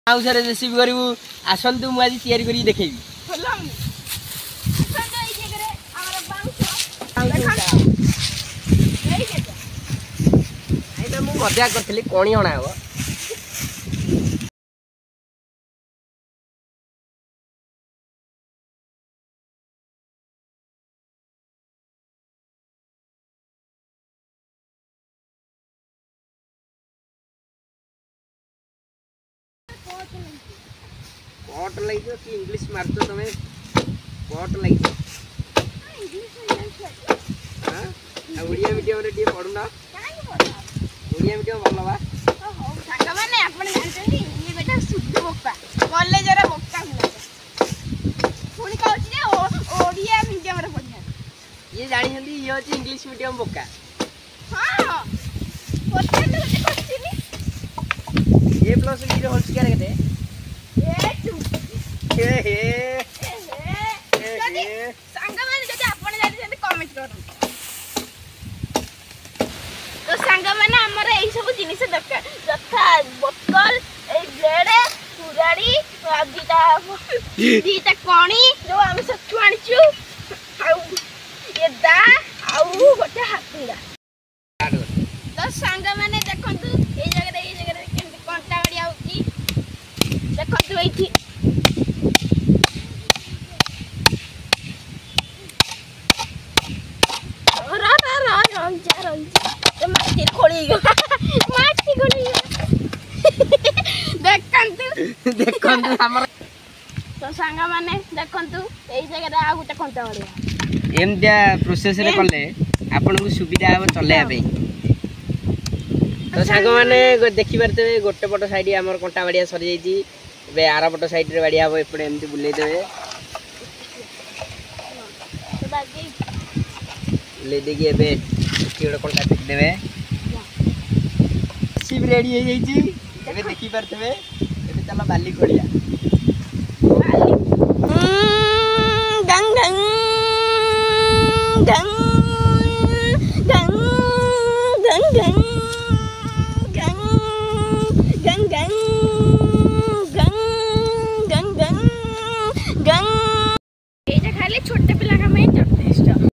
आउसरे JCB करू आसंतु मु आज तयारी करी देखेबी मु मजा करथली कोणी हणा हो कोट लगे कि इंग्लिश मारतो तमे कोट लगे हां ओडिया मीडियम रे डी पढुना ओडिया मीडियम भलो बा हो सागा माने आपण जानछन ये बेटा शुद्ध बोक्का कॉलेज रे बोक्का हुना पुनी कहउछि जे ओडिया मीडियम रे पढिया ये जानि हंदी ये अछि इंग्लिश मीडियम बोक्का हां पढते तो कहछिनी ए प्लस बी रे होल स्क्वायर केते हे सांगा माने जदि आपण जानि जदि कमेंट करू तो सांगा माने हमर एई सब जिनिस दरकार जथा बोतल ए ब्लेड कुराड़ी दीटा कणी जो हम सच्चू आनिचू आ ये दा आ गोटे हाथुड़ा तो सांगा माने देखंतु ए जगह रे केमति कंटा बड़ी आउची देखंतु एठी माटी खोली देखंतु हमर तो सांगा माने देखंतु एई जगह रे आ गुटे कंटा बड़ी एमदिया प्रोसेस रे करले आपन को सुविधा हो चले आबे तो सांग माने देखि परते गोटे पट साइड हमर कंटा बाड़िया सरी जाईची बे आरा पट साइड रे बाड़िया हो एपडे एमती बुले देबे तो बाकी ले देगी एबे किड़ो कंटा टिक देबे सिब रेडी हो जाईची एबे देखि परते एबे चला बाली खोलिया